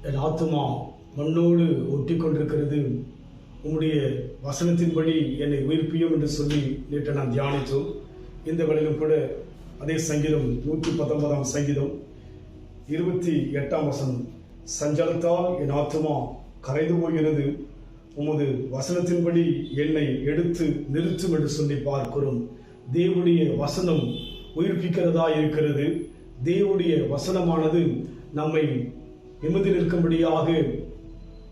என் ஆத்துமா மண்ணோடு ஒட்டி கொண்டிருக்கிறது, உம்முடைய வசனத்தின்படி என்னை உயிர்ப்பியும் என்று சொல்லி நேற்று நான் தியானித்தோம். இந்த வேளையிலும் கூட அதே சங்கீதம் 119 சங்கீதம் 28 வசனம், சஞ்சலத்தால் என் ஆத்துமா கரைந்து போகிறது, உமது வசனத்தின்படி என்னை எடுத்து நிறுத்தும் என்று சொல்லி பார்க்கிறோம். தேவனுடைய வசனம் உயிர்ப்பிக்கிறதா இருக்கிறது. தேவனுடைய வசனமானது நம்மை நிமிர்ந்து நிற்கும்படியாக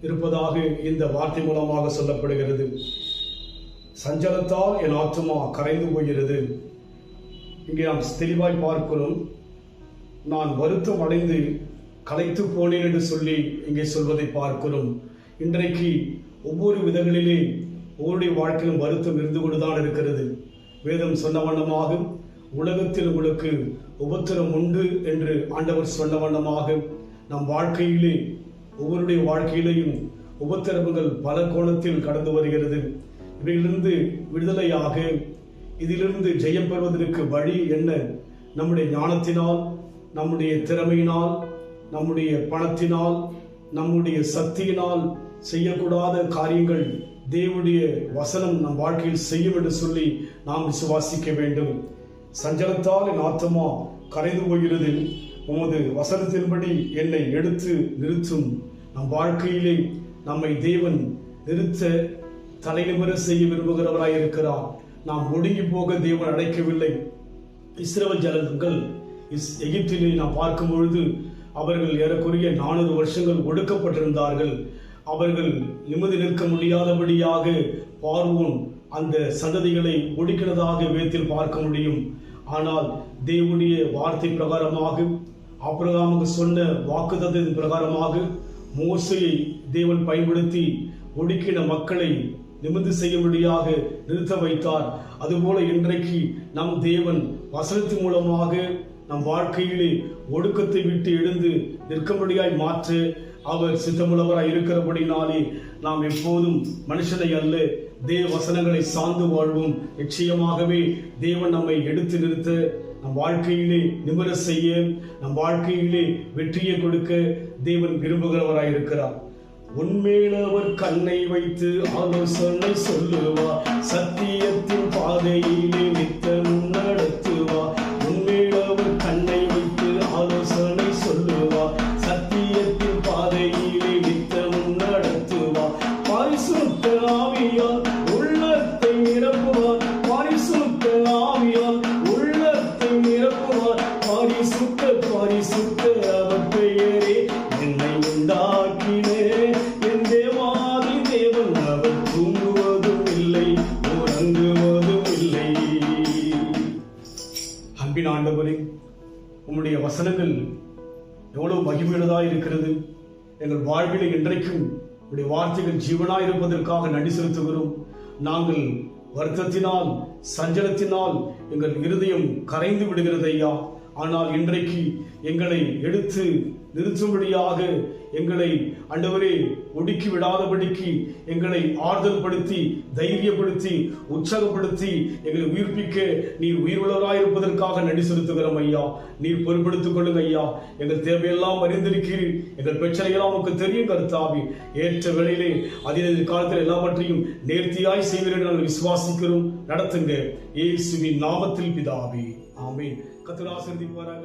இருப்பதாக இந்த வார்த்தை மூலமாக சொல்லப்படுகிறது. சஞ்சலத்தால் என் ஆத்துமா கரைந்து போகிறது. இங்கே நாம் தெளிவாய் பார்க்கிறோம், நான் வருத்தம் அடைந்து களைத்து போனேன் என்று சொல்லி இங்கே சொல்வதை பார்க்கிறோம். இன்றைக்கு ஒவ்வொரு விதங்களிலே ஒவ்வொருடைய வாழ்க்கையிலும் வருத்தம் இருந்து கொண்டுதான் இருக்கிறது. வேதம் சொன்ன வண்ணமாக உலகத்தில் உங்களுக்கு உபத்திரம் உண்டு என்று ஆண்டவர் சொன்ன வண்ணமாக நம் வாழ்க்கையிலே ஒவ்வொருடைய வாழ்க்கையிலேயும் உபத்திரவங்கள் பல கோணத்தில் கடந்து வருகிறது. இவையிலிருந்து விடுதலையாக இதிலிருந்து ஜெயம் பெறுவதற்கு வழி என்ன? நம்முடைய ஞானத்தினால், நம்முடைய திறமையினால், நம்முடைய பணத்தினால், நம்முடைய சக்தியினால் செய்யக்கூடாத காரியங்கள் தேவனுடைய வசனம் நம் வாழ்க்கையில் செய்யும் என்று சொல்லி நாம் விசுவாசிக்க வேண்டும். சஞ்சலத்தால் என் ஆத்துமா கரைந்து போகிறது, உமது வசனத்தின்படி என்னை எடுத்து நிறுத்தும். நம் வாழ்க்கையிலே நம்மை தேவன் நிறுத்த தலைநிமிர செய்ய விரும்புகிறவராய் இருக்கிறார். நாம் ஒடுங்கி போக தேவன் அழைக்கவில்லை. இஸ்ரவேல் ஜனங்கள் எகிப்திலே நாம் பார்க்கும் பொழுது அவர்கள் ஏறக்குறைய 400 வருஷங்கள் ஒடுக்கப்பட்டிருந்தார்கள். அவர்கள் நிமிர்ந்து நிற்க முடியாதபடியாக பார்வோன் அந்த சந்ததிகளை ஒடுக்கிறதாக வேதத்தில் பார்க்க முடியும். ஆனால் தேவனுடைய வார்த்தை பிரகாரமாக, ஆபிரகாமுக்கு சொன்ன வாக்குத்தத்தத்தின் பிரகாரமாக மோசேயை தேவன் பயன்படுத்தி ஒடுக்கின மக்களை நிமிர்ந்து செய்யும்படியாக நிறுத்த வைத்தார். அதுபோல இன்றைக்கு நம் தேவன் வசனத்தின் மூலமாக நம் வாழ்க்கையிலே ஒடுக்கத்தை விட்டு எழுந்து நிற்கும்படியாய் மாற்ற அவர் சித்தமுள்ளவராய் இருக்கிறபடினாலே நாம் எப்போதும் மனுஷனை அல்ல தேவ வசனங்களை சார்ந்து வாழ்வோம். நிச்சயமாகவே தேவன் நம்மை எடுத்து நிறுத்த, நம் வாழ்க்கையிலே நிமிர செய்ய, நம் வாழ்க்கையிலே வெற்றியை கொடுக்க தேவன் விரும்புகிறவராய் இருக்கிறார். உன்மேல் அவர் கண்ணை வைத்து ஆலோசனை சொல்லுவார், சத்தியத்தின் பாதையிலே நித்தமும் நடத்துவார். உன்மேல் அவர் கண்ணை வைத்து ஆலோசனை சொல்லுவார், சத்தியத்தின் பாதையிலே நித்தமும் நடத்துவார். பரிசுத்த ஆவியால் உள்ளத்தை நிரப்புவார், பரிசுத்த ஆவியால் உள்ளத்தை நிரப்புவார். பரிசுத்த பரிசுத்த அவர் பெயரே என்னை உண்டாக்கினே. என் தேவாதி தேவன் அவர் தூங்குவதும் இல்லை, உறங்குவதும் இல்லை. அன்பின் ஆண்டவரே, உம்முடைய வசனங்கள் எவ்வளவு மகிமையுள்ளதாய் இருக்கிறது. எங்கள் வாழ்வில் இன்றைக்கும் உடைய வார்த்தைகள் ஜீவனாய் இருப்பதற்காக நன்றி செலுத்துகிறோம். நாங்கள் வருத்தத்தினால், சஞ்சலத்தினால் எங்கள் இருதயம் கரைந்து விடுகிறது ஐயா. ஆனால் இன்றைக்கு எங்களை எடுத்து நிறுத்தும்படியாக, எங்களை ஆண்டவரே ஒடுக்கி விடாதபடிக்கு எங்களை ஆறுதல் படுத்தி, தைரியப்படுத்தி, உற்சாகப்படுத்தி எங்களை உயிர்ப்பிக்க நீர் உயிர்வுள்ளவராய் இருப்பதற்காக நன்றி செலுத்துகிறோம் ஐயா. நீர் பொறுப்படுத்திக் கொள்ளுங்க ஐயா. எங்கள் தேவையெல்லாம் அறிந்திருக்கிறீர், எங்கள் பிரச்சனையெல்லாம் உங்களுக்கு தெரியும் கர்த்தாவே. ஏற்ற வேளையிலே அதில் காலத்தில் எல்லாவற்றையும் நேர்த்தியாய் செய்வீர்கள் நாங்கள் விசுவாசிக்கிறோம். நடத்துங்க இயேசுவின் நாமத்தில் பிதாவே, ஆமென். கர்த்தர் ஆசீர்வதிப்பாராக.